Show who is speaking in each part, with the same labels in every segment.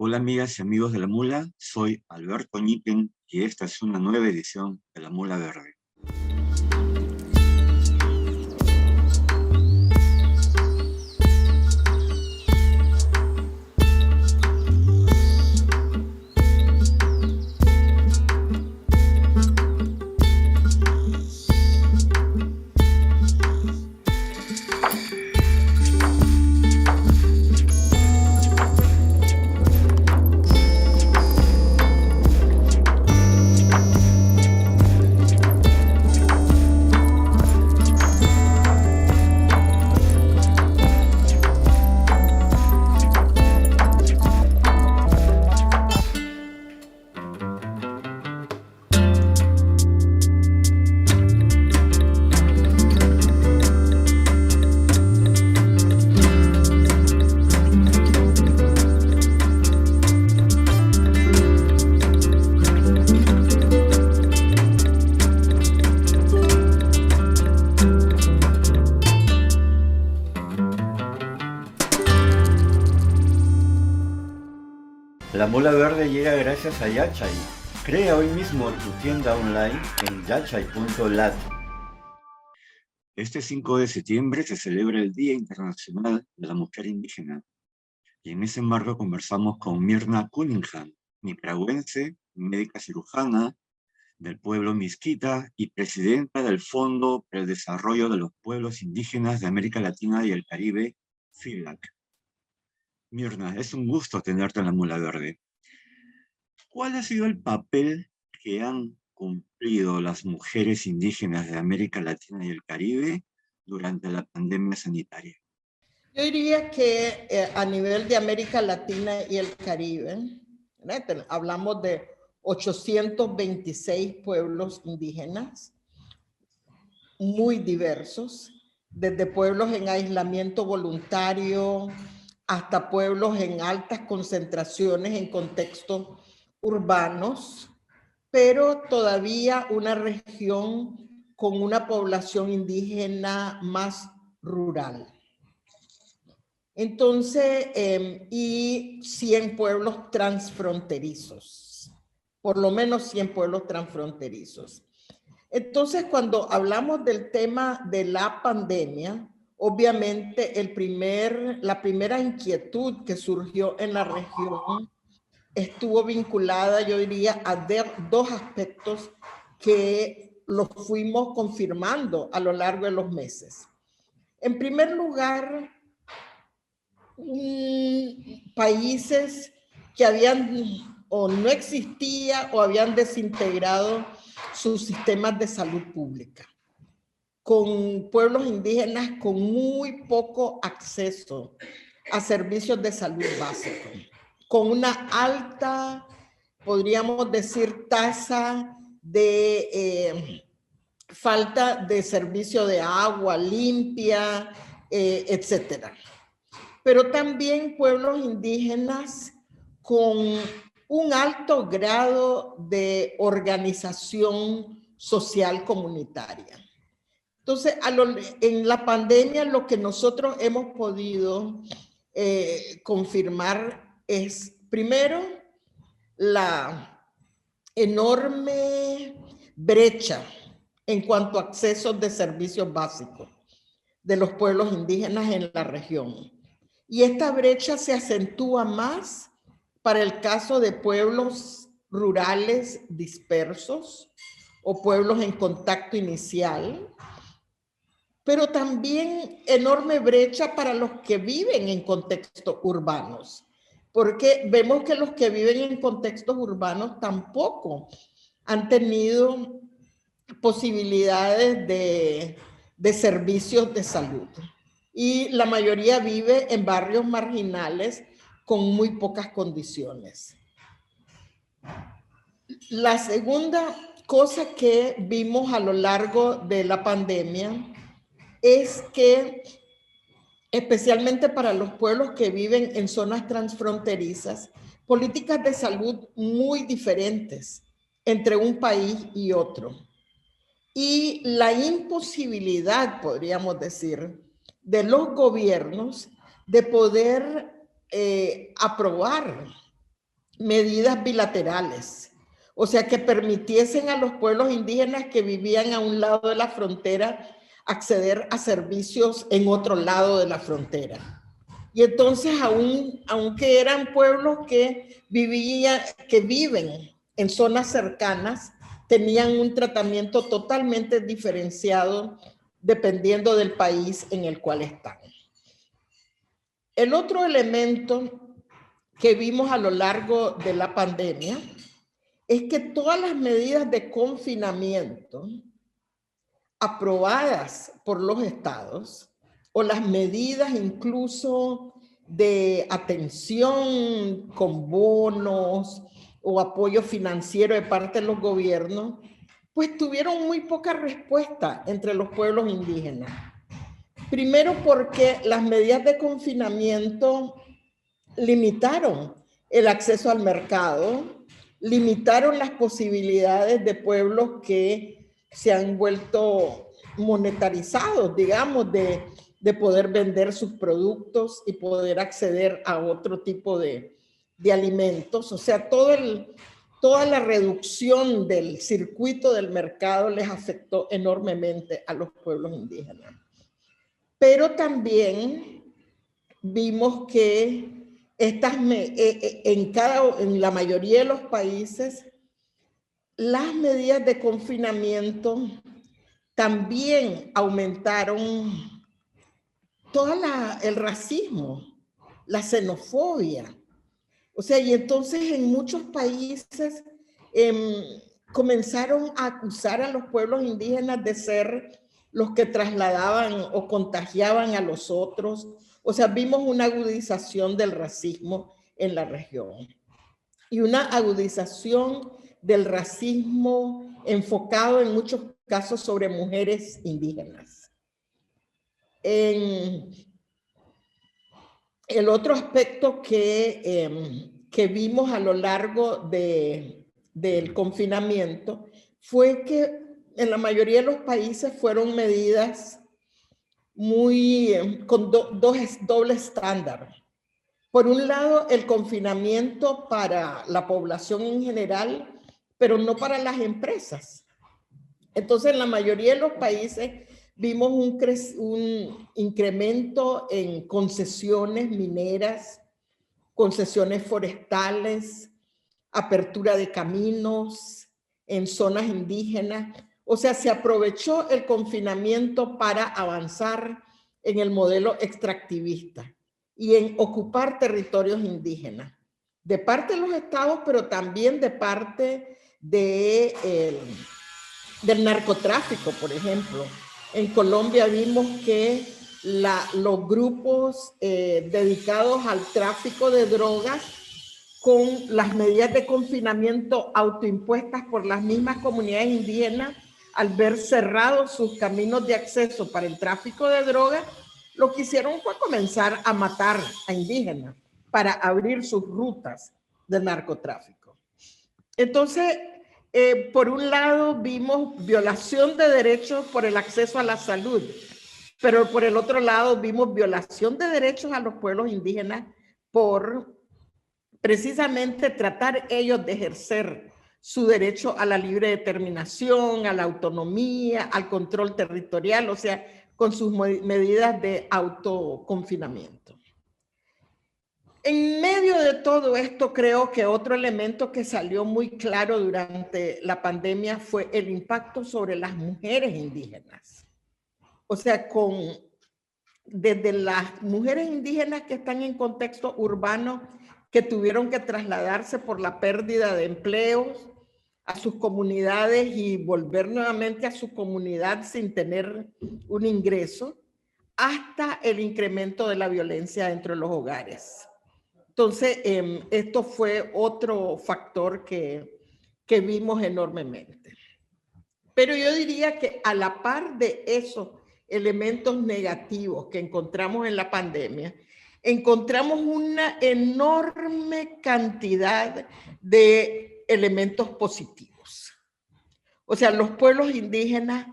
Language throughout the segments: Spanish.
Speaker 1: Hola amigas y amigos de La Mula, soy Alberto Ñiquen y esta es una nueva edición de La Mula Verde. La Mula Verde llega gracias a Yachay. Crea hoy mismo tu tienda online en yachay.lat. Este 5 de septiembre se celebra el Día Internacional de la Mujer Indígena. Y en ese marco conversamos con Mirna Cunningham, nicaragüense, médica cirujana del pueblo Mixquita y presidenta del Fondo para el Desarrollo de los Pueblos Indígenas de América Latina y el Caribe, FILAC. Mirna, es un gusto tenerte en La Mula Verde. ¿Cuál ha sido el papel que han cumplido las mujeres indígenas de América Latina y el Caribe durante la pandemia sanitaria?
Speaker 2: Yo diría que a nivel de América Latina y el Caribe, ¿verdad? Hablamos de 826 pueblos indígenas, muy diversos, desde pueblos en aislamiento voluntario hasta pueblos en altas concentraciones en contextos urbanos, pero todavía una región con una población indígena más rural. Entonces, y 100 pueblos transfronterizos, por lo menos 100 pueblos transfronterizos. Entonces, cuando hablamos del tema de la pandemia, obviamente la primera inquietud que surgió en la región estuvo vinculada, yo diría, a dos aspectos que los fuimos confirmando a lo largo de los meses. En primer lugar, países que habían o no existía o habían desintegrado sus sistemas de salud pública, con pueblos indígenas con muy poco acceso a servicios de salud básicos, con una alta, podríamos decir, tasa de falta de servicio de agua limpia, etcétera. Pero también pueblos indígenas con un alto grado de organización social comunitaria. Entonces, en la pandemia lo que nosotros hemos podido confirmar es, primero, la enorme brecha en cuanto a accesos de servicios básicos de los pueblos indígenas en la región. Y esta brecha se acentúa más para el caso de pueblos rurales dispersos o pueblos en contacto inicial, pero también enorme brecha para los que viven en contextos urbanos, porque vemos que los que viven en contextos urbanos tampoco han tenido posibilidades de servicios de salud. Y la mayoría vive en barrios marginales con muy pocas condiciones. La segunda cosa que vimos a lo largo de la pandemia es que, especialmente para los pueblos que viven en zonas transfronterizas, políticas de salud muy diferentes entre un país y otro. Y la imposibilidad, podríamos decir, de los gobiernos de poder aprobar medidas bilaterales, o sea, que permitiesen a los pueblos indígenas que vivían a un lado de la frontera acceder a servicios en otro lado de la frontera. Y entonces, aunque eran pueblos que viven en zonas cercanas, tenían un tratamiento totalmente diferenciado dependiendo del país en el cual están. El otro elemento que vimos a lo largo de la pandemia es que todas las medidas de confinamiento aprobadas por los estados o las medidas incluso de atención con bonos o apoyo financiero de parte de los gobiernos, pues tuvieron muy poca respuesta entre los pueblos indígenas. Primero porque las medidas de confinamiento limitaron el acceso al mercado, limitaron las posibilidades de pueblos que se han vuelto monetarizados, digamos, de poder vender sus productos y poder acceder a otro tipo de alimentos. O sea, toda la reducción del circuito del mercado les afectó enormemente a los pueblos indígenas. Pero también vimos que en la mayoría de los países, las medidas de confinamiento también aumentaron todo el racismo, la xenofobia. O sea, y entonces en muchos países comenzaron a acusar a los pueblos indígenas de ser los que trasladaban o contagiaban a los otros. O sea, vimos una agudización del racismo en la región y una agudización del racismo enfocado en muchos casos sobre mujeres indígenas. El otro aspecto que vimos a lo largo del confinamiento fue que en la mayoría de los países fueron medidas con doble estándar. Por un lado, el confinamiento para la población en general, pero no para las empresas. Entonces, en la mayoría de los países vimos un incremento en concesiones mineras, concesiones forestales, apertura de caminos en zonas indígenas. O sea, se aprovechó el confinamiento para avanzar en el modelo extractivista y en ocupar territorios indígenas, de parte de los estados, pero también de parte del narcotráfico, por ejemplo. En Colombia vimos que los grupos dedicados al tráfico de drogas, con las medidas de confinamiento autoimpuestas por las mismas comunidades indígenas, al ver cerrados sus caminos de acceso para el tráfico de drogas, lo que hicieron fue comenzar a matar a indígenas para abrir sus rutas de narcotráfico. Entonces, por un lado vimos violación de derechos por el acceso a la salud, pero por el otro lado vimos violación de derechos a los pueblos indígenas por precisamente tratar ellos de ejercer su derecho a la libre determinación, a la autonomía, al control territorial, o sea, con sus medidas de autoconfinamiento. En medio de todo esto, creo que otro elemento que salió muy claro durante la pandemia fue el impacto sobre las mujeres indígenas. O sea, desde las mujeres indígenas que están en contexto urbano, que tuvieron que trasladarse por la pérdida de empleos a sus comunidades y volver nuevamente a su comunidad sin tener un ingreso, hasta el incremento de la violencia dentro de los hogares. Entonces, esto fue otro factor que vimos enormemente. Pero yo diría que a la par de esos elementos negativos que encontramos en la pandemia, encontramos una enorme cantidad de elementos positivos. O sea, los pueblos indígenas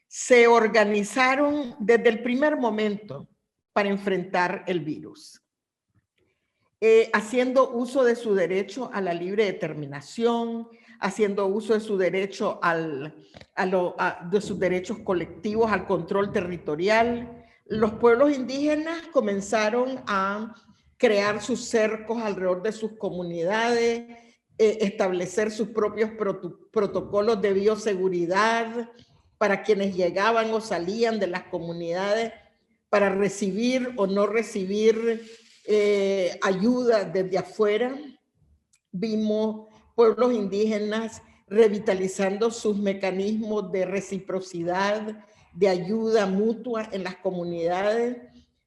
Speaker 2: se organizaron desde el primer momento para enfrentar el virus. haciendo uso de su derecho a la libre determinación, haciendo uso de su derecho de sus derechos colectivos al control territorial. Los pueblos indígenas comenzaron a crear sus cercos alrededor de sus comunidades, establecer sus propios protocolos de bioseguridad para quienes llegaban o salían de las comunidades, para recibir o no recibir ayuda desde afuera. Vimos pueblos indígenas revitalizando sus mecanismos de reciprocidad, de ayuda mutua en las comunidades,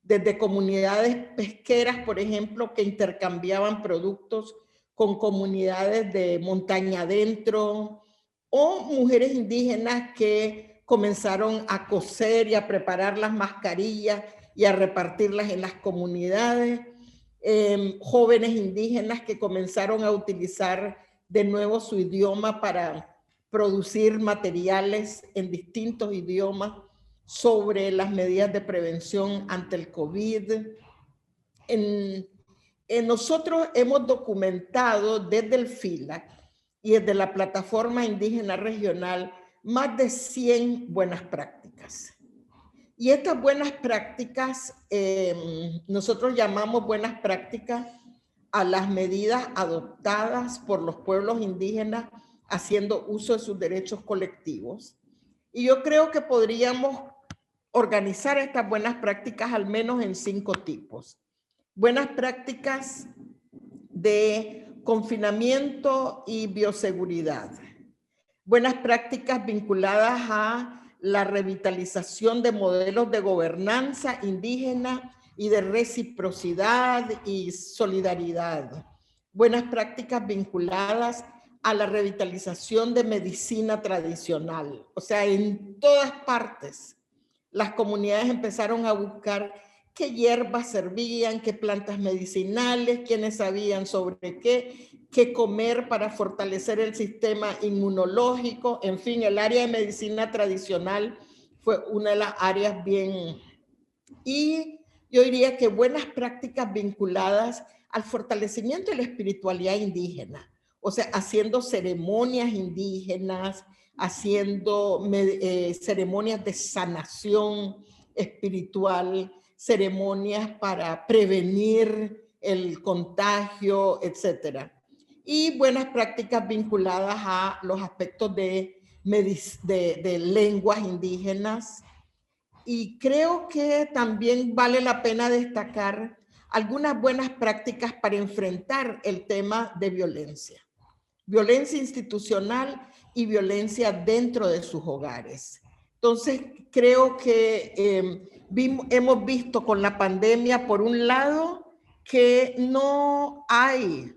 Speaker 2: desde comunidades pesqueras, por ejemplo, que intercambiaban productos con comunidades de montaña adentro, o mujeres indígenas que comenzaron a coser y a preparar las mascarillas y a repartirlas en las comunidades. Jóvenes indígenas que comenzaron a utilizar de nuevo su idioma para producir materiales en distintos idiomas sobre las medidas de prevención ante el COVID. Nosotros hemos documentado desde el FILAC y desde la Plataforma Indígena Regional más de 100 buenas prácticas. Y estas buenas prácticas, nosotros llamamos buenas prácticas a las medidas adoptadas por los pueblos indígenas haciendo uso de sus derechos colectivos. Y yo creo que podríamos organizar estas buenas prácticas al menos en 5 tipos. Buenas prácticas de confinamiento y bioseguridad. Buenas prácticas vinculadas a la revitalización de modelos de gobernanza indígena y de reciprocidad y solidaridad. Buenas prácticas vinculadas a la revitalización de medicina tradicional. O sea, en todas partes las comunidades empezaron a buscar qué hierbas servían, qué plantas medicinales, quiénes sabían sobre qué comer para fortalecer el sistema inmunológico. En fin, el área de medicina tradicional fue una de las áreas bien... Y yo diría que buenas prácticas vinculadas al fortalecimiento de la espiritualidad indígena. O sea, haciendo ceremonias indígenas, haciendo ceremonias de sanación espiritual, ceremonias para prevenir el contagio, etcétera. Y buenas prácticas vinculadas a los aspectos de lenguas indígenas. Y creo que también vale la pena destacar algunas buenas prácticas para enfrentar el tema de violencia. Violencia institucional y violencia dentro de sus hogares. Entonces, creo que hemos visto con la pandemia, por un lado, que no hay,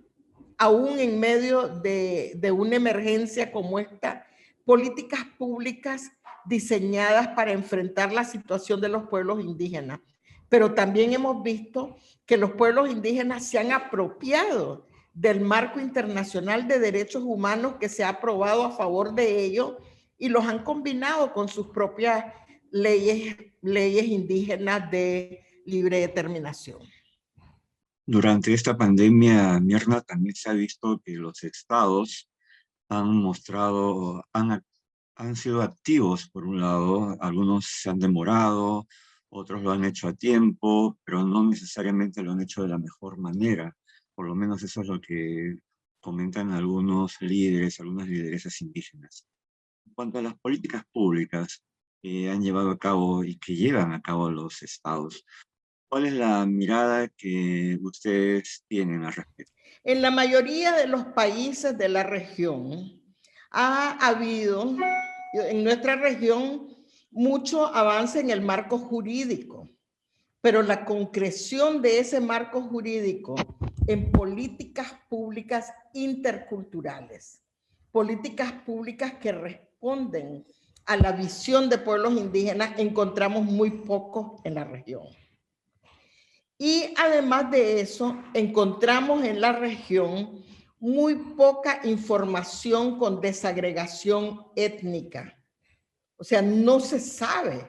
Speaker 2: aún en medio de una emergencia como esta, políticas públicas diseñadas para enfrentar la situación de los pueblos indígenas. Pero también hemos visto que los pueblos indígenas se han apropiado del marco internacional de derechos humanos que se ha aprobado a favor de ellos y los han combinado con sus propias leyes indígenas de libre determinación.
Speaker 1: Durante esta pandemia, Mirna, también se ha visto que los estados han sido activos, por un lado. Algunos se han demorado, otros lo han hecho a tiempo, pero no necesariamente lo han hecho de la mejor manera. Por lo menos eso es lo que comentan algunos líderes, algunas lideresas indígenas. En cuanto a las políticas públicas que han llevado a cabo y que llevan a cabo los estados, ¿cuál es la mirada que ustedes tienen al respecto?
Speaker 2: En la mayoría de los países de la región ha habido, en nuestra región, mucho avance en el marco jurídico, pero la concreción de ese marco jurídico en políticas públicas interculturales, políticas públicas que responden a la visión de pueblos indígenas, encontramos muy poco en la región. Y además de eso, encontramos en la región muy poca información con desagregación étnica. O sea, no se sabe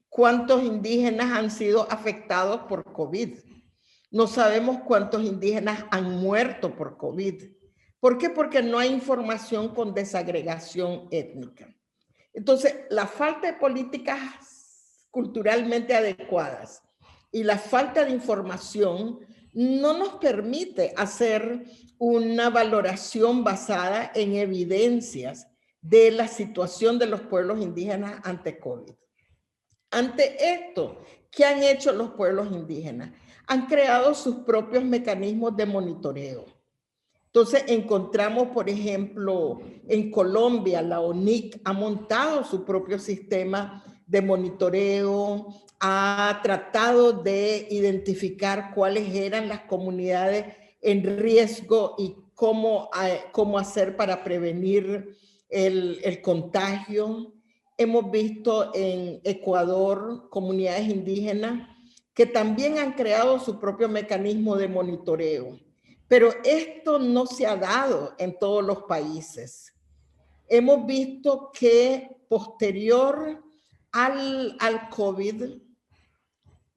Speaker 2: cuántos indígenas han sido afectados por COVID. No sabemos cuántos indígenas han muerto por COVID. ¿Por qué? Porque no hay información con desagregación étnica. Entonces, la falta de políticas culturalmente adecuadas y la falta de información no nos permite hacer una valoración basada en evidencias de la situación de los pueblos indígenas ante COVID. Ante esto, ¿qué han hecho los pueblos indígenas? Han creado sus propios mecanismos de monitoreo. Entonces encontramos, por ejemplo, en Colombia, la ONIC ha montado su propio sistema de monitoreo, ha tratado de identificar cuáles eran las comunidades en riesgo y cómo hacer para prevenir el contagio. Hemos visto en Ecuador comunidades indígenas que también han creado su propio mecanismo de monitoreo. Pero esto no se ha dado en todos los países. Hemos visto que posterior al COVID,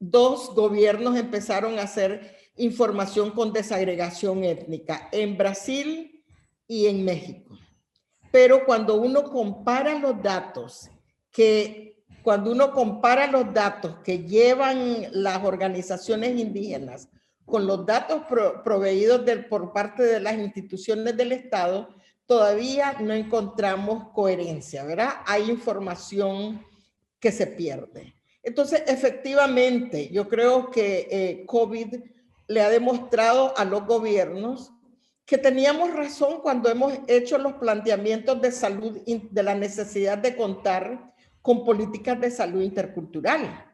Speaker 2: 2 gobiernos empezaron a hacer información con desagregación étnica en Brasil y en México. Pero cuando uno compara los datos que llevan las organizaciones indígenas con los datos proveídos por parte de las instituciones del Estado, todavía no encontramos coherencia, ¿verdad? Hay información que se pierde. Entonces, efectivamente, yo creo que COVID le ha demostrado a los gobiernos que teníamos razón cuando hemos hecho los planteamientos de salud, de la necesidad de contar con políticas de salud intercultural,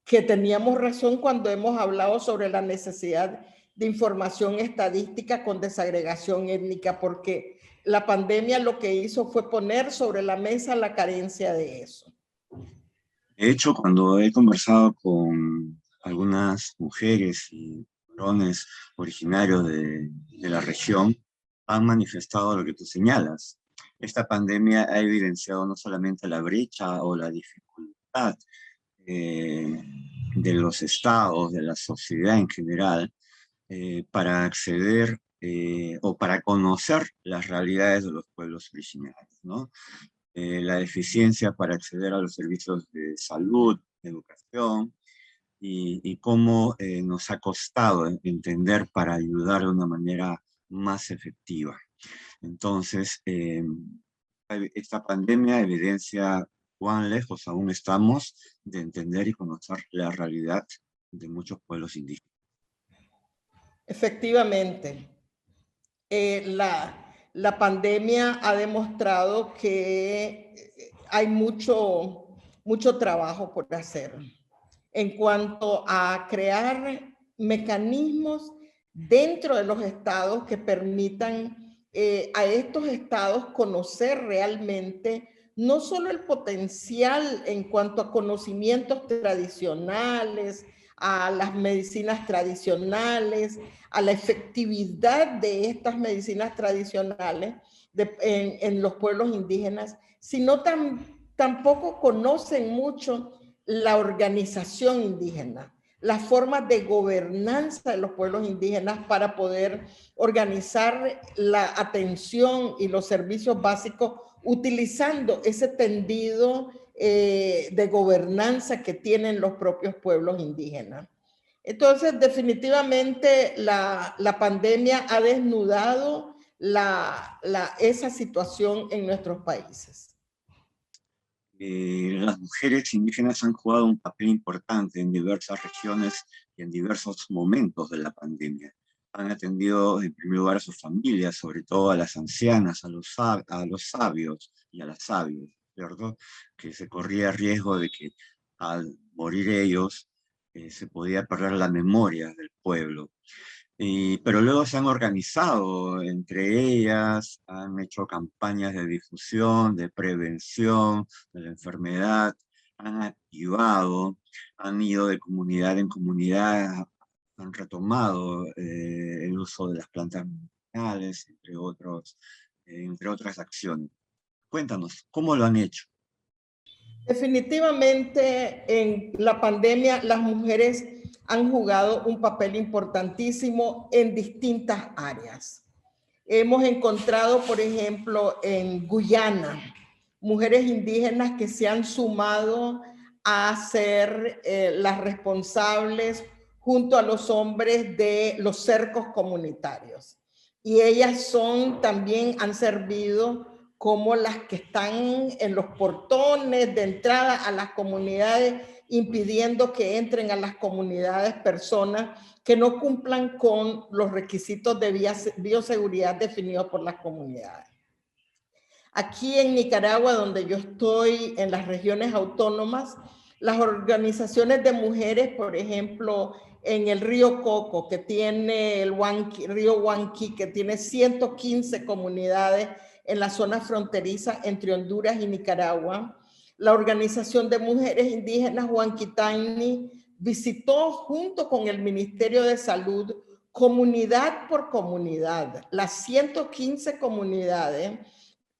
Speaker 2: que teníamos razón cuando hemos hablado sobre la necesidad de información estadística con desagregación étnica, porque la pandemia lo que hizo fue poner sobre la mesa la carencia de eso.
Speaker 1: De hecho, cuando he conversado con algunas mujeres y varones originarios de la región, han manifestado lo que tú señalas. Esta pandemia ha evidenciado no solamente la brecha o la dificultad de los estados, de la sociedad en general, para acceder o para conocer las realidades de los pueblos originarios, ¿no? La deficiencia para acceder a los servicios de salud, de educación, y cómo nos ha costado entender para ayudar de una manera más efectiva. Entonces, esta pandemia evidencia cuán lejos aún estamos de entender y conocer la realidad de muchos pueblos indígenas.
Speaker 2: Efectivamente, la pandemia ha demostrado que hay mucho trabajo por hacer en cuanto a crear mecanismos dentro de los estados que permitan a estos estados conocer realmente no solo el potencial en cuanto a conocimientos tradicionales, a las medicinas tradicionales, a la efectividad de estas medicinas tradicionales en los pueblos indígenas, sino tampoco conocen mucho la organización indígena, las formas de gobernanza de los pueblos indígenas para poder organizar la atención y los servicios básicos utilizando ese tendido de gobernanza que tienen los propios pueblos indígenas. Entonces, definitivamente la pandemia ha desnudado esa situación en nuestros países.
Speaker 1: Las mujeres indígenas han jugado un papel importante en diversas regiones y en diversos momentos de la pandemia. Han atendido en primer lugar a sus familias, sobre todo a las ancianas, a los sabios y a las sabias, ¿cierto? Que se corría riesgo de que al morir ellos se podía perder la memoria del pueblo. Pero luego se han organizado entre ellas, han hecho campañas de difusión, de prevención de la enfermedad, han activado, han ido de comunidad en comunidad, han retomado el uso de las plantas medicinales, entre otras acciones. Cuéntanos, ¿cómo lo han hecho?
Speaker 2: Definitivamente en la pandemia las mujeres han jugado un papel importantísimo en distintas áreas. Hemos encontrado, por ejemplo, en Guyana, mujeres indígenas que se han sumado a ser las responsables junto a los hombres de los cercos comunitarios. Y ellas también han servido como las que están en los portones de entrada a las comunidades, impidiendo que entren a las comunidades personas que no cumplan con los requisitos de bioseguridad definidos por las comunidades. Aquí en Nicaragua, donde yo estoy, en las regiones autónomas, las organizaciones de mujeres, por ejemplo, en el río Coco, que tiene el río Huanqui, que tiene 115 comunidades en la zona fronteriza entre Honduras y Nicaragua, la Organización de Mujeres Indígenas Huanquitani visitó junto con el Ministerio de Salud, comunidad por comunidad, las 115 comunidades,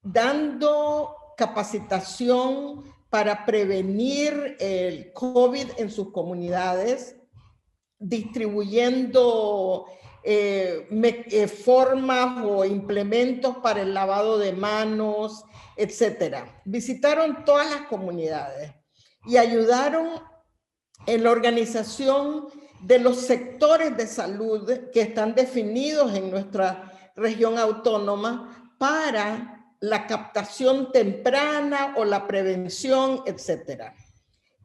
Speaker 2: dando capacitación para prevenir el COVID en sus comunidades, distribuyendo formas o implementos para el lavado de manos, etcétera. Visitaron todas las comunidades y ayudaron en la organización de los sectores de salud que están definidos en nuestra región autónoma para la captación temprana o la prevención, etcétera.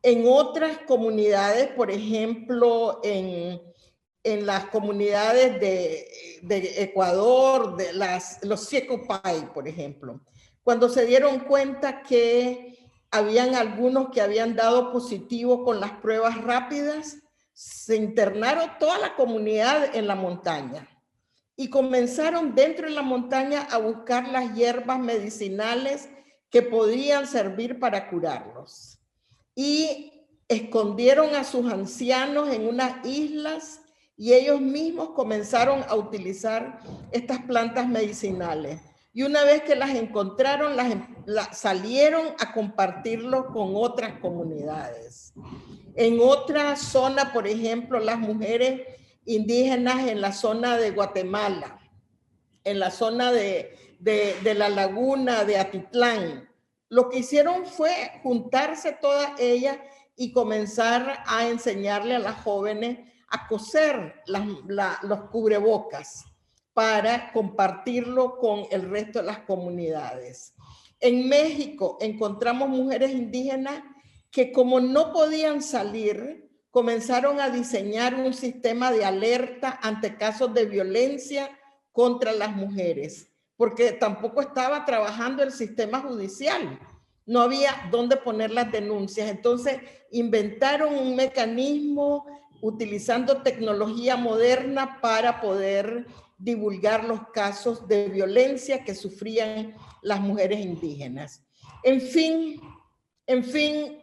Speaker 2: En otras comunidades, por ejemplo, en las comunidades de Ecuador, los Siecopay, por ejemplo, cuando se dieron cuenta que habían algunos que habían dado positivo con las pruebas rápidas, se internaron toda la comunidad en la montaña y comenzaron dentro de la montaña a buscar las hierbas medicinales que podían servir para curarlos. Y escondieron a sus ancianos en unas islas y ellos mismos comenzaron a utilizar estas plantas medicinales. Y una vez que las encontraron, salieron a compartirlo con otras comunidades. En otra zona, por ejemplo, las mujeres indígenas en la zona de Guatemala, en la zona de la laguna de Atitlán, lo que hicieron fue juntarse todas ellas y comenzar a enseñarle a las jóvenes a coser los cubrebocas para compartirlo con el resto de las comunidades. En México encontramos mujeres indígenas que, como no podían salir, comenzaron a diseñar un sistema de alerta ante casos de violencia contra las mujeres, porque tampoco estaba trabajando el sistema judicial. No había dónde poner las denuncias. Entonces inventaron un mecanismo utilizando tecnología moderna para poder divulgar los casos de violencia que sufrían las mujeres indígenas. En fin,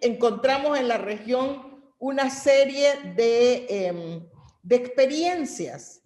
Speaker 2: encontramos en la región una serie de experiencias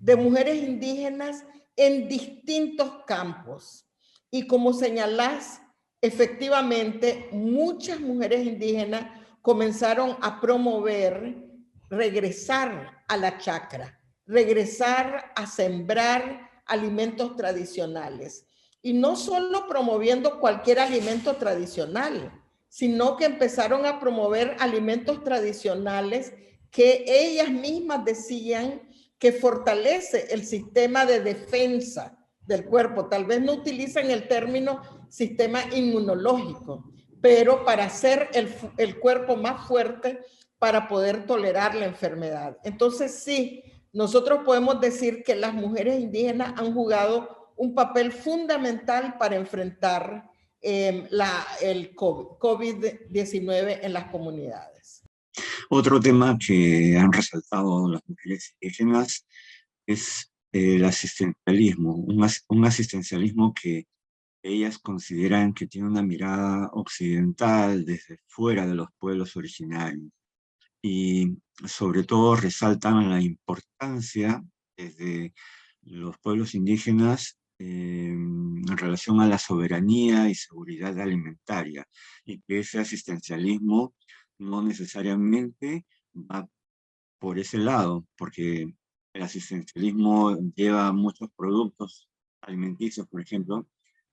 Speaker 2: de mujeres indígenas en distintos campos. Y como señalás, efectivamente, muchas mujeres indígenas comenzaron a promover regresar a la chacra, regresar a sembrar alimentos tradicionales. Y no solo promoviendo cualquier alimento tradicional, sino que empezaron a promover alimentos tradicionales que ellas mismas decían que fortalece el sistema de defensa del cuerpo. Tal vez no utilizan el término sistema inmunológico, pero para hacer el cuerpo más fuerte para poder tolerar la enfermedad. Entonces sí, nosotros podemos decir que las mujeres indígenas han jugado un papel fundamental para enfrentar el COVID-19 en las comunidades.
Speaker 1: Otro tema que han resaltado las mujeres indígenas es el asistencialismo, un asistencialismo que ellas consideran que tiene una mirada occidental desde fuera de los pueblos originarios. Y sobre todo resaltan la importancia desde los pueblos indígenas en relación a la soberanía y seguridad alimentaria, y que ese asistencialismo no necesariamente va por ese lado, porque el asistencialismo lleva muchos productos alimenticios, por ejemplo,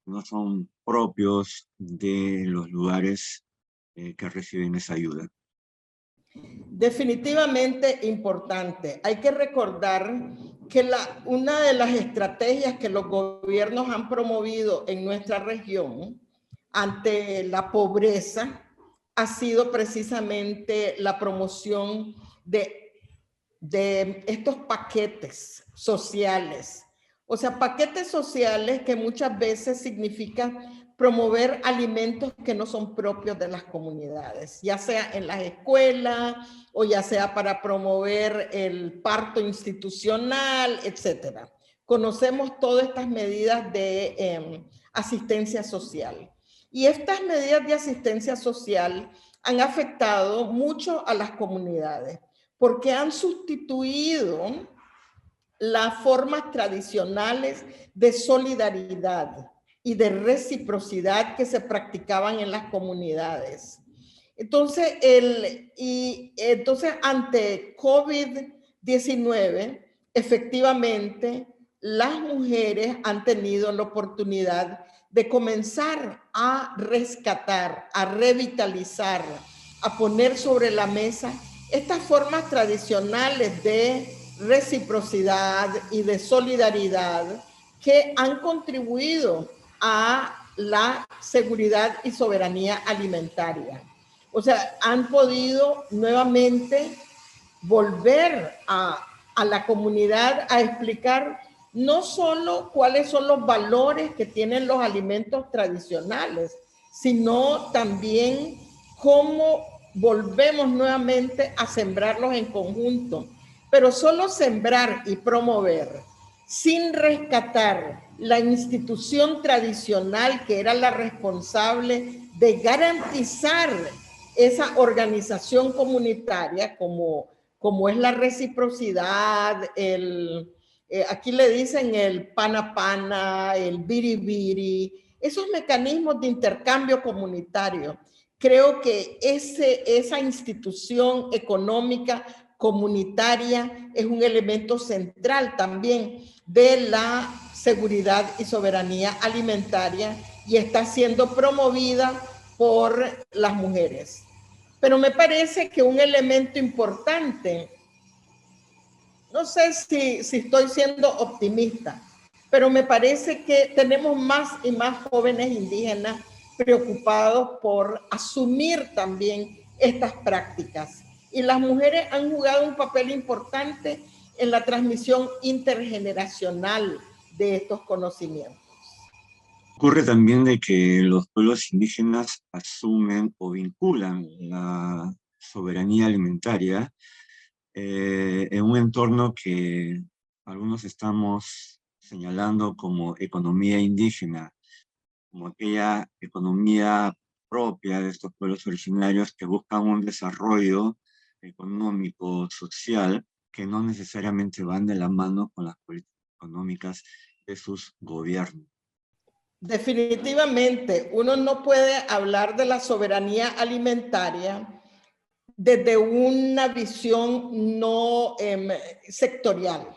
Speaker 1: que no son propios de los lugares que reciben esa ayuda.
Speaker 2: Definitivamente importante. Hay que recordar que una de las estrategias que los gobiernos han promovido en nuestra región ante la pobreza ha sido precisamente la promoción de estos paquetes sociales. O sea, paquetes sociales que muchas veces significan promover alimentos que no son propios de las comunidades, ya sea en las escuelas o ya sea para promover el parto institucional, etcétera. Conocemos todas estas medidas de asistencia social. Y estas medidas de asistencia social han afectado mucho a las comunidades porque han sustituido las formas tradicionales de solidaridad y de reciprocidad que se practicaban en las comunidades. Entonces, ante COVID-19, efectivamente, las mujeres han tenido la oportunidad de comenzar a rescatar, a revitalizar, a poner sobre la mesa estas formas tradicionales de reciprocidad y de solidaridad que han contribuido a la seguridad y soberanía alimentaria. O sea, han podido nuevamente volver a la comunidad a explicar no solo cuáles son los valores que tienen los alimentos tradicionales, sino también cómo volvemos nuevamente a sembrarlos en conjunto. Pero solo sembrar y promover sin rescatar la institución tradicional que era la responsable de garantizar esa organización comunitaria como es la reciprocidad, aquí le dicen el pana pana, el biribiri, esos mecanismos de intercambio comunitario. Creo que esa institución económica comunitaria es un elemento central también de la seguridad y soberanía alimentaria y está siendo promovida por las mujeres. Pero me parece que un elemento importante, no sé si estoy siendo optimista, pero me parece que tenemos más y más jóvenes indígenas preocupados por asumir también estas prácticas. Y las mujeres han jugado un papel importante en la transmisión intergeneracional de estos conocimientos.
Speaker 1: Ocurre también de que los pueblos indígenas asumen o vinculan la soberanía alimentaria en un entorno que algunos estamos señalando como economía indígena, como aquella economía propia de estos pueblos originarios que buscan un desarrollo económico, social, que no necesariamente van de la mano con las políticas económicas de sus gobiernos.
Speaker 2: Definitivamente, uno no puede hablar de la soberanía alimentaria desde una visión no sectorial.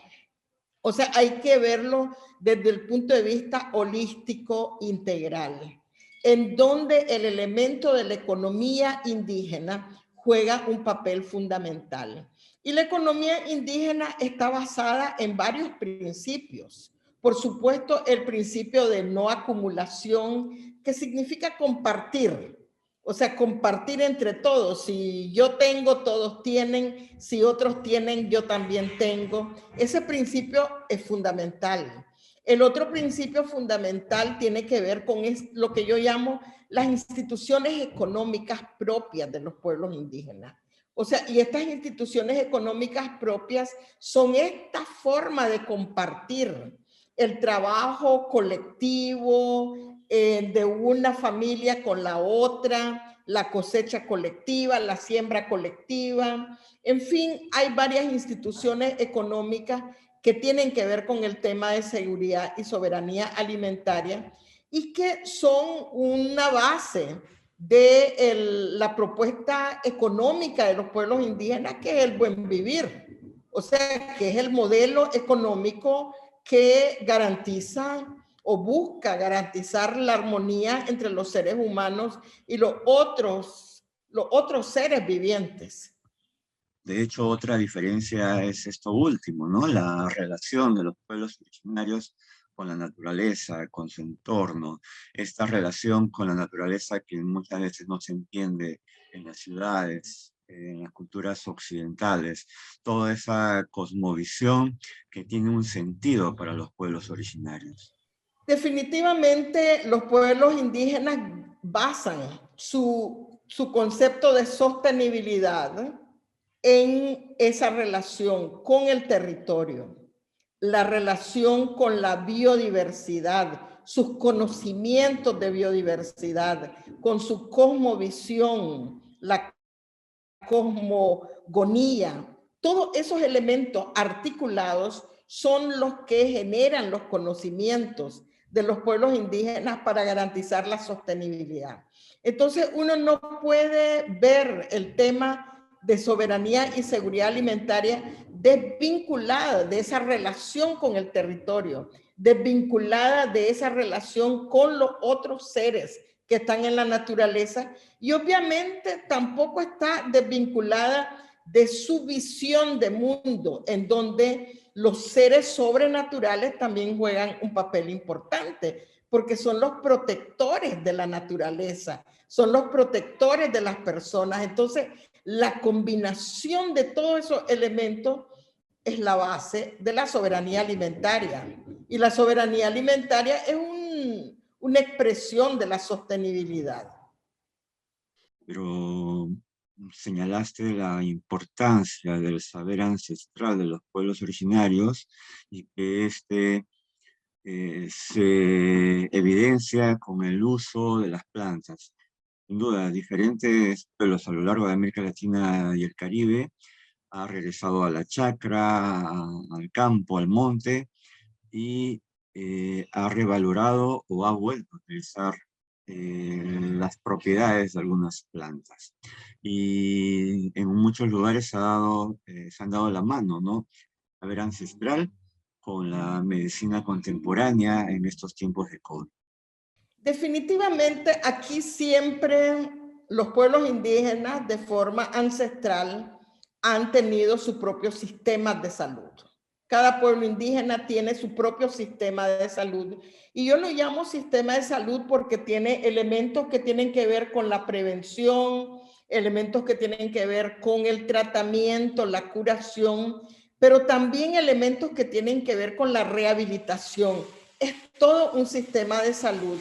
Speaker 2: O sea, hay que verlo desde el punto de vista holístico integral, en donde el elemento de la economía indígena juega un papel fundamental. Y la economía indígena está basada en varios principios. Por supuesto, el principio de no acumulación, que significa compartir. O sea, compartir entre todos. Si yo tengo, todos tienen. Si otros tienen, yo también tengo. Ese principio es fundamental. El otro principio fundamental tiene que ver con lo que yo llamo las instituciones económicas propias de los pueblos indígenas. O sea, y estas instituciones económicas propias son esta forma de compartir el trabajo colectivo, de una familia con la otra, la cosecha colectiva, la siembra colectiva. En fin, hay varias instituciones económicas que tienen que ver con el tema de seguridad y soberanía alimentaria y que son una base de la propuesta económica de los pueblos indígenas, que es el buen vivir. O sea, que es el modelo económico que garantiza o busca garantizar la armonía entre los seres humanos y los otros seres vivientes.
Speaker 1: De hecho, otra diferencia es esto último, ¿no? La relación de los pueblos originarios con la naturaleza, con su entorno. Esta relación con la naturaleza que muchas veces no se entiende en las ciudades, en las culturas occidentales. Toda esa cosmovisión que tiene un sentido para los pueblos originarios.
Speaker 2: Definitivamente los pueblos indígenas basan su concepto de sostenibilidad en esa relación con el territorio, la relación con la biodiversidad, sus conocimientos de biodiversidad, con su cosmovisión, la cosmogonía. Todos esos elementos articulados son los que generan los conocimientos de los pueblos indígenas para garantizar la sostenibilidad. Entonces, uno no puede ver el tema de soberanía y seguridad alimentaria desvinculada de esa relación con el territorio, desvinculada de esa relación con los otros seres que están en la naturaleza, y obviamente tampoco está desvinculada de su visión de mundo, en donde los seres sobrenaturales también juegan un papel importante, porque son los protectores de la naturaleza, son los protectores de las personas. Entonces, la combinación de todos esos elementos es la base de la soberanía alimentaria. Y la soberanía alimentaria es una expresión de la sostenibilidad.
Speaker 1: Pero señalaste la importancia del saber ancestral de los pueblos originarios y que se evidencia con el uso de las plantas. Sin duda, diferentes pueblos a lo largo de América Latina y el Caribe han regresado a la chacra, al campo, al monte, y ha revalorado o ha vuelto a utilizar las propiedades de algunas plantas. Y en muchos lugares se han dado la mano, ¿no? Saber ancestral con la medicina contemporánea en estos tiempos de COVID.
Speaker 2: Definitivamente aquí siempre los pueblos indígenas de forma ancestral han tenido su propio sistema de salud. Cada pueblo indígena tiene su propio sistema de salud y yo lo llamo sistema de salud porque tiene elementos que tienen que ver con la prevención, elementos que tienen que ver con el tratamiento, la curación, pero también elementos que tienen que ver con la rehabilitación. Es todo un sistema de salud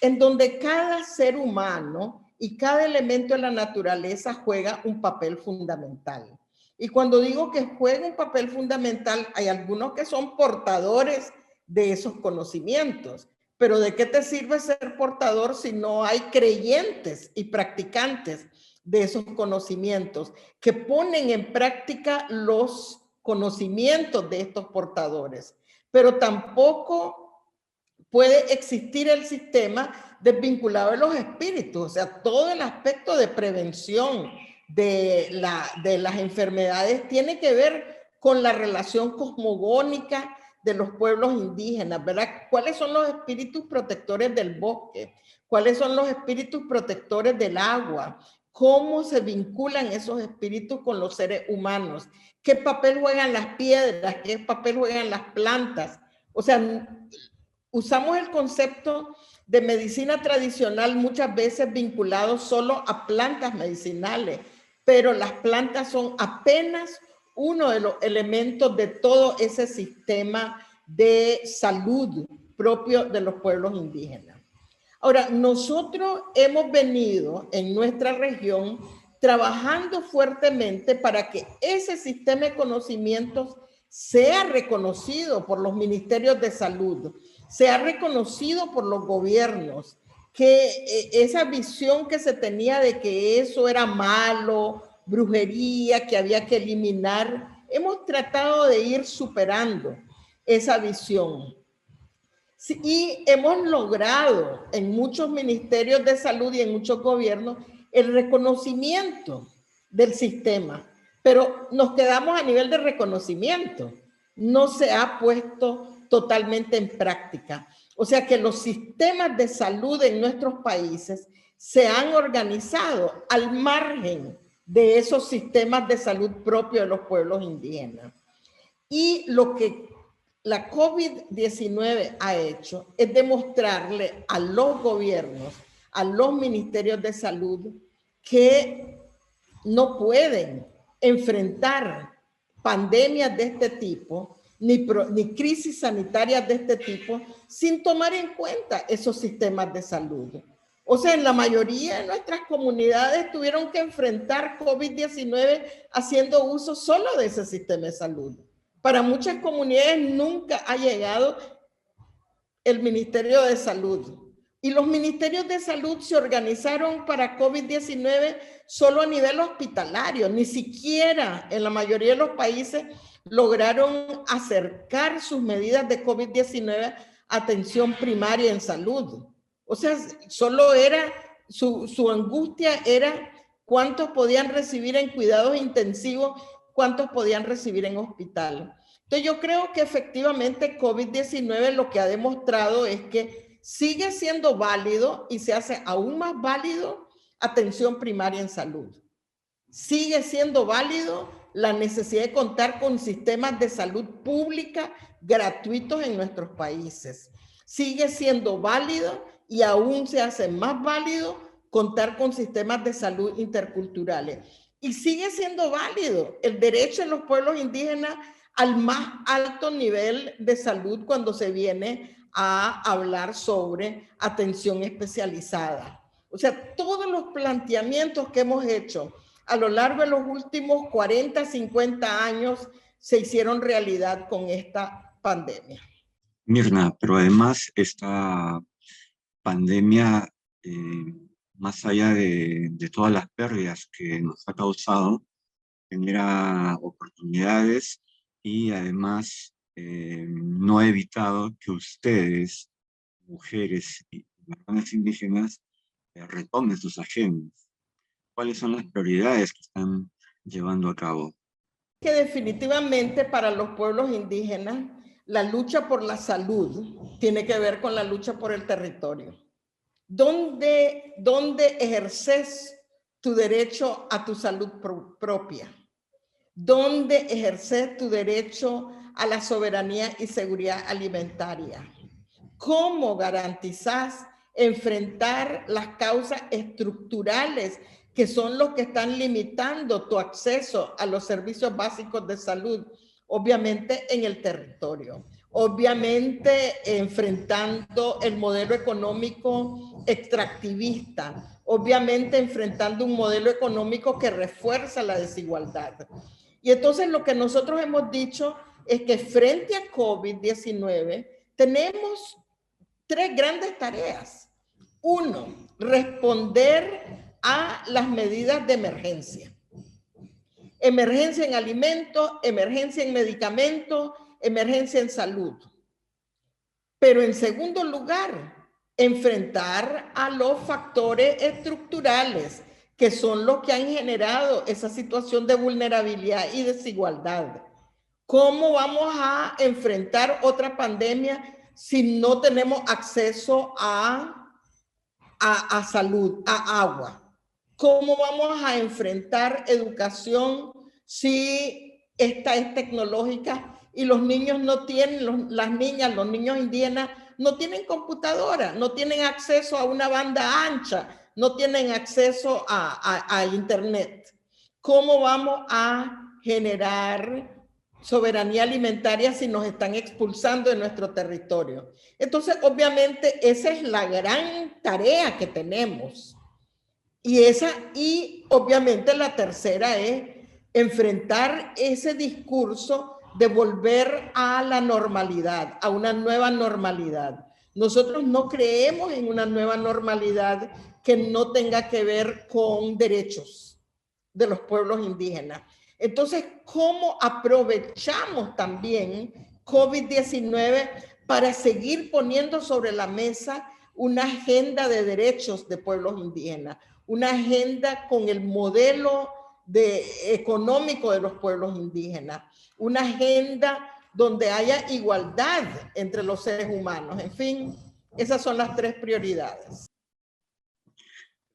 Speaker 2: en donde cada ser humano y cada elemento de la naturaleza juega un papel fundamental. Y cuando digo que juega un papel fundamental, hay algunos que son portadores de esos conocimientos. Pero ¿de qué te sirve ser portador si no hay creyentes y practicantes de esos conocimientos que ponen en práctica los conocimientos de estos portadores? Pero tampoco puede existir el sistema desvinculado de los espíritus, o sea, todo el aspecto de prevención de las enfermedades tiene que ver con la relación cosmogónica de los pueblos indígenas, ¿verdad? ¿Cuáles son los espíritus protectores del bosque? ¿Cuáles son los espíritus protectores del agua? ¿Cómo se vinculan esos espíritus con los seres humanos? ¿Qué papel juegan las piedras? ¿Qué papel juegan las plantas? O sea, usamos el concepto de medicina tradicional muchas veces vinculado solo a plantas medicinales, pero las plantas son apenas uno de los elementos de todo ese sistema de salud propio de los pueblos indígenas. Ahora, nosotros hemos venido en nuestra región trabajando fuertemente para que ese sistema de conocimientos sea reconocido por los ministerios de salud, sea reconocido por los gobiernos, que esa visión que se tenía de que eso era malo, brujería, que había que eliminar, hemos tratado de ir superando esa visión. Sí, y hemos logrado en muchos ministerios de salud y en muchos gobiernos el reconocimiento del sistema. pero nos quedamos a nivel de reconocimiento. No se ha puesto totalmente en práctica. O sea que los sistemas de salud en nuestros países se han organizado al margen de esos sistemas de salud propios de los pueblos indígenas. Y lo que la COVID-19 ha hecho es demostrarle a los gobiernos, a los ministerios de salud, que no pueden enfrentar pandemias de este tipo, ni crisis sanitarias de este tipo, sin tomar en cuenta esos sistemas de salud. O sea, en la mayoría de nuestras comunidades tuvieron que enfrentar COVID-19 haciendo uso solo de ese sistema de salud. Para muchas comunidades nunca ha llegado el Ministerio de Salud. Y los ministerios de salud se organizaron para COVID-19 solo a nivel hospitalario. Ni siquiera en la mayoría de los países lograron acercar sus medidas de COVID-19 a atención primaria en salud. O sea, solo era, su angustia era cuántos podían recibir en cuidados intensivos, cuántos podían recibir en hospital. Entonces yo creo que efectivamente COVID-19 lo que ha demostrado es que sigue siendo válido y se hace aún más válido atención primaria en salud. Sigue siendo válido la necesidad de contar con sistemas de salud pública gratuitos en nuestros países. Sigue siendo válido y aún se hace más válido contar con sistemas de salud interculturales. Y sigue siendo válido el derecho de los pueblos indígenas al más alto nivel de salud cuando se viene a hablar sobre atención especializada. O sea, todos los planteamientos que hemos hecho a lo largo de los últimos 40, 50 años se hicieron realidad con esta pandemia.
Speaker 1: Mirna, pero además esta pandemia, más allá de todas las pérdidas que nos ha causado, genera oportunidades y además no ha evitado que ustedes, mujeres y personas indígenas, retomen sus agendas. ¿Cuáles son las prioridades que están llevando a cabo?
Speaker 2: Que definitivamente para los pueblos indígenas la lucha por la salud tiene que ver con la lucha por el territorio. ¿Dónde ejerces tu derecho a tu salud propia? ¿Dónde ejerces tu derecho a la soberanía y seguridad alimentaria? ¿Cómo garantizas enfrentar las causas estructurales que son los que están limitando tu acceso a los servicios básicos de salud? Obviamente en el territorio, obviamente enfrentando el modelo económico extractivista, obviamente enfrentando un modelo económico que refuerza la desigualdad. Y entonces lo que nosotros hemos dicho es que frente a COVID-19 tenemos tres grandes tareas. Uno, responder a las medidas de emergencia. Emergencia en alimentos, emergencia en medicamentos, emergencia en salud. Pero en segundo lugar, enfrentar a los factores estructurales que son los que han generado esa situación de vulnerabilidad y desigualdad. ¿Cómo vamos a enfrentar otra pandemia si no tenemos acceso a salud, a agua? ¿Cómo vamos a enfrentar educación si esta es tecnológica y los niños no tienen, las niñas, los niños indígenas no tienen computadora, no tienen acceso a una banda ancha, no tienen acceso a internet? ¿Cómo vamos a generar soberanía alimentaria si nos están expulsando de nuestro territorio? Entonces, obviamente, esa es la gran tarea que tenemos. Y obviamente la tercera es enfrentar ese discurso de volver a la normalidad, a una nueva normalidad. Nosotros no creemos en una nueva normalidad que no tenga que ver con derechos de los pueblos indígenas. Entonces, ¿cómo aprovechamos también COVID-19 para seguir poniendo sobre la mesa una agenda de derechos de pueblos indígenas? Una agenda con el modelo económico de los pueblos indígenas, una agenda donde haya igualdad entre los seres humanos. En fin, esas son las 3 prioridades.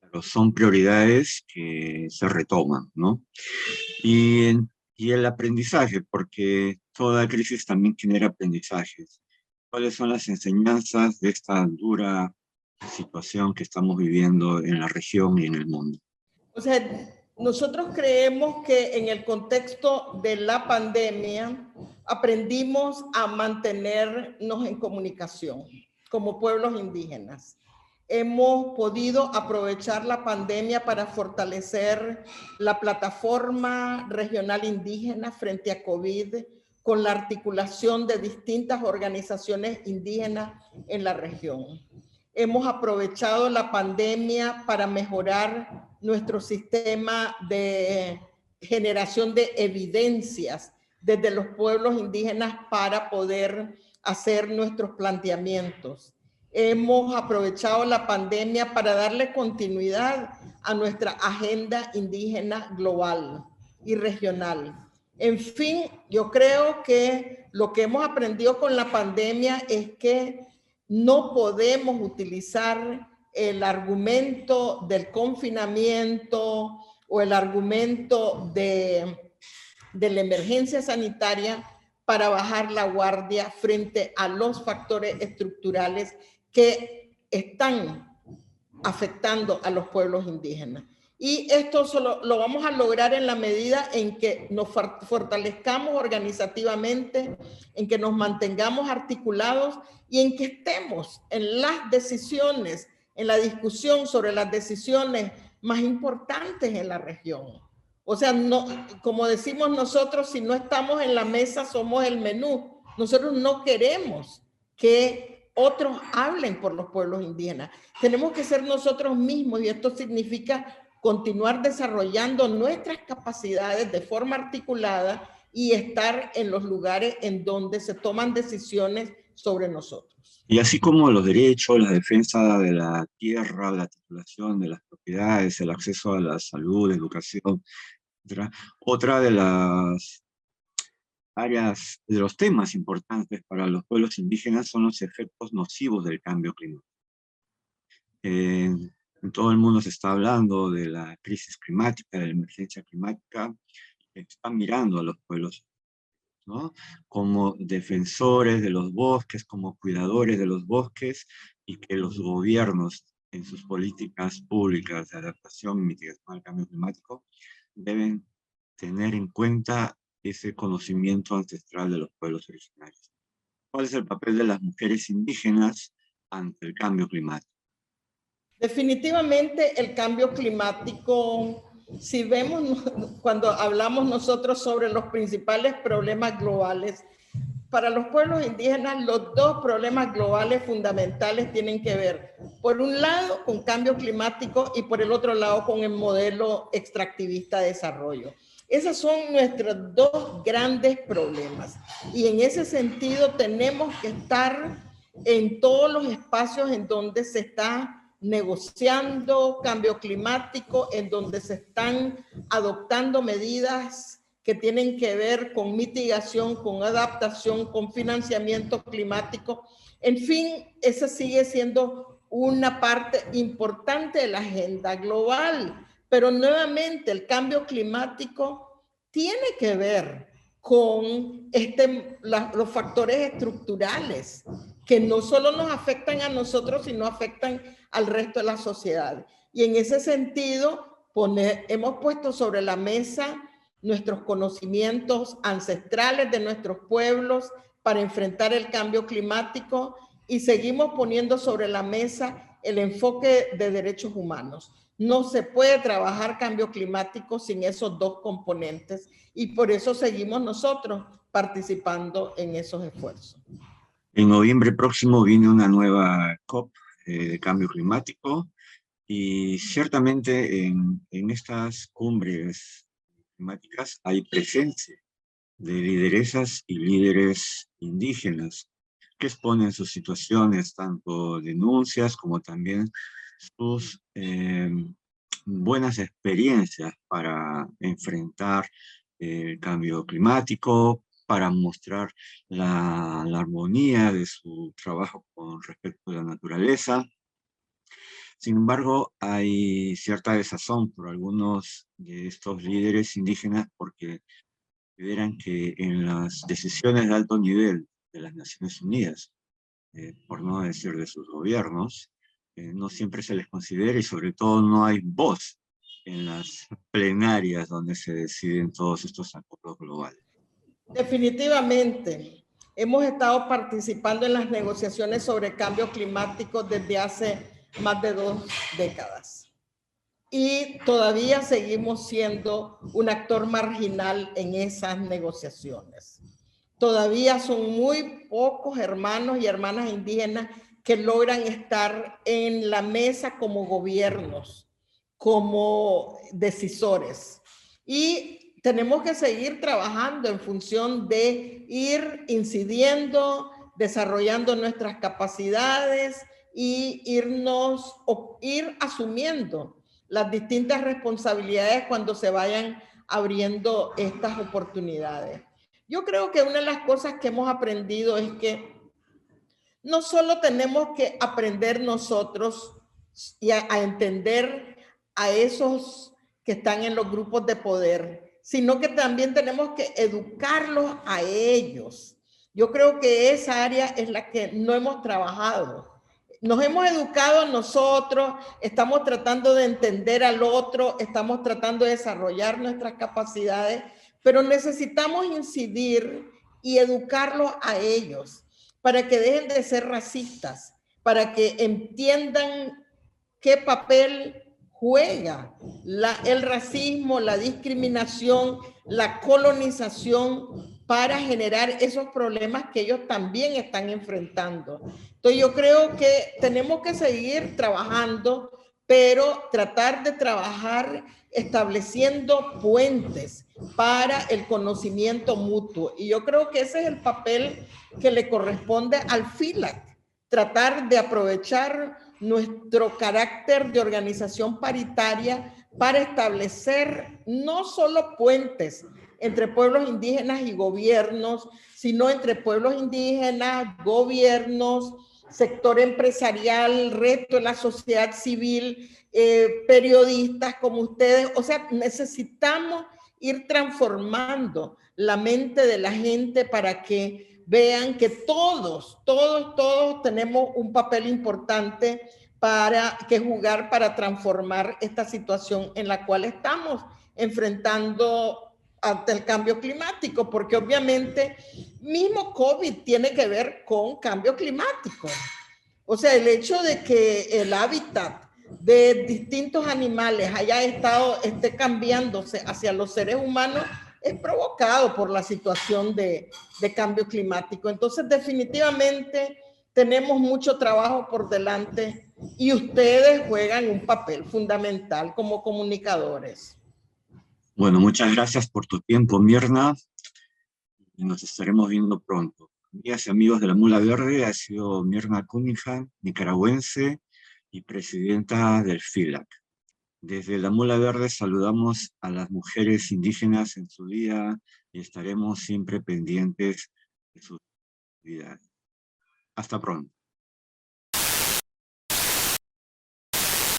Speaker 1: Pero son prioridades que se retoman, ¿no? Y el aprendizaje, porque toda crisis también genera aprendizajes. ¿Cuáles son las enseñanzas de esta dura situación que estamos viviendo en la región y en el mundo?
Speaker 2: O sea, nosotros creemos que en el contexto de la pandemia aprendimos a mantenernos en comunicación como pueblos indígenas. Hemos podido aprovechar la pandemia para fortalecer la plataforma regional indígena frente a COVID con la articulación de distintas organizaciones indígenas en la región. Hemos aprovechado la pandemia para mejorar nuestro sistema de generación de evidencias desde los pueblos indígenas para poder hacer nuestros planteamientos. Hemos aprovechado la pandemia para darle continuidad a nuestra agenda indígena global y regional. En fin, yo creo que lo que hemos aprendido con la pandemia es que no podemos utilizar el argumento del confinamiento o el argumento de la emergencia sanitaria para bajar la guardia frente a los factores estructurales que están afectando a los pueblos indígenas. Y esto solo lo vamos a lograr en la medida en que nos fortalezcamos organizativamente, en que nos mantengamos articulados y en que estemos en las decisiones, en la discusión sobre las decisiones más importantes en la región. O sea, no, como decimos nosotros, si no estamos en la mesa somos el menú. Nosotros no queremos que otros hablen por los pueblos indígenas. Tenemos que ser nosotros mismos y esto significa continuar desarrollando nuestras capacidades de forma articulada y estar en los lugares en donde se toman decisiones sobre nosotros.
Speaker 1: Y así como los derechos, la defensa de la tierra, la titulación de las propiedades, el acceso a la salud, educación, etc. Otra de las áreas, de los temas importantes para los pueblos indígenas son los efectos nocivos del cambio climático. En todo el mundo se está hablando de la crisis climática, de la emergencia climática, se está mirando a los pueblos, ¿no?, como defensores de los bosques, como cuidadores de los bosques, y que los gobiernos en sus políticas públicas de adaptación y mitigación al cambio climático deben tener en cuenta ese conocimiento ancestral de los pueblos originarios. ¿Cuál es el papel de las mujeres indígenas ante el cambio climático?
Speaker 2: Definitivamente el cambio climático, si vemos cuando hablamos nosotros sobre los principales problemas globales, para los pueblos indígenas los 2 problemas globales fundamentales tienen que ver, por un lado, con cambio climático y por el otro lado, con el modelo extractivista de desarrollo. Esos son nuestros 2 grandes problemas. Y en ese sentido tenemos que estar en todos los espacios en donde se está negociando cambio climático, en donde se están adoptando medidas que tienen que ver con mitigación, con adaptación, con financiamiento climático. En fin, esa sigue siendo una parte importante de la agenda global, pero nuevamente el cambio climático tiene que ver con los factores estructurales que no solo nos afectan a nosotros, sino afectan al resto de la sociedad. Y en ese sentido, hemos puesto sobre la mesa nuestros conocimientos ancestrales de nuestros pueblos para enfrentar el cambio climático y seguimos poniendo sobre la mesa el enfoque de derechos humanos. No se puede trabajar cambio climático sin esos 2 componentes y por eso seguimos nosotros participando en esos esfuerzos.
Speaker 1: En noviembre próximo viene una nueva COP de cambio climático y ciertamente en estas cumbres climáticas hay presencia de lideresas y líderes indígenas que exponen sus situaciones, tanto denuncias como también sus buenas experiencias para enfrentar el cambio climático, para mostrar la armonía de su trabajo con respecto a la naturaleza. Sin embargo, hay cierta desazón por algunos de estos líderes indígenas porque consideran que en las decisiones de alto nivel de las Naciones Unidas, por no decir de sus gobiernos, no siempre se les considera y sobre todo no hay voz en las plenarias donde se deciden todos estos acuerdos globales.
Speaker 2: Definitivamente, hemos estado participando en las negociaciones sobre cambio climático desde hace más de 2 décadas. Y todavía seguimos siendo un actor marginal en esas negociaciones. Todavía son muy pocos hermanos y hermanas indígenas que logran estar en la mesa como gobiernos, como decisores. Y tenemos que seguir trabajando en función de ir incidiendo, desarrollando nuestras capacidades y ir asumiendo las distintas responsabilidades cuando se vayan abriendo estas oportunidades. Yo creo que una de las cosas que hemos aprendido es que no solo tenemos que aprender nosotros y a entender a esos que están en los grupos de poder, sino que también tenemos que educarlos a ellos. Yo creo que esa área es la que no hemos trabajado. Nos hemos educado nosotros, estamos tratando de entender al otro, estamos tratando de desarrollar nuestras capacidades, pero necesitamos incidir y educarlos a ellos para que dejen de ser racistas, para que entiendan qué papel juega el racismo, la discriminación, la colonización para generar esos problemas que ellos también están enfrentando. Entonces yo creo que tenemos que seguir trabajando, pero tratar de trabajar estableciendo puentes para el conocimiento mutuo. Y yo creo que ese es el papel que le corresponde al FILAC, tratar de aprovechar nuestro carácter de organización paritaria para establecer no solo puentes entre pueblos indígenas y gobiernos, sino entre pueblos indígenas, gobiernos, sector empresarial, resto de la sociedad civil, periodistas como ustedes. O sea, necesitamos ir transformando la mente de la gente para que vean que todos tenemos un papel importante que jugar para transformar esta situación en la cual estamos enfrentando ante el cambio climático, porque obviamente mismo COVID tiene que ver con cambio climático. O sea, el hecho de que el hábitat de distintos animales esté cambiándose hacia los seres humanos es provocado por la situación de cambio climático. Entonces, definitivamente tenemos mucho trabajo por delante y ustedes juegan un papel fundamental como comunicadores.
Speaker 1: Bueno, muchas gracias por tu tiempo, Mirna, y nos estaremos viendo pronto. Amigas y amigos de la Mula Verde, ha sido Mirna Cunningham, nicaragüense y presidenta del FILAC. Desde la Mula Verde saludamos a las mujeres indígenas en su día y estaremos siempre pendientes de sus actividades. Hasta pronto.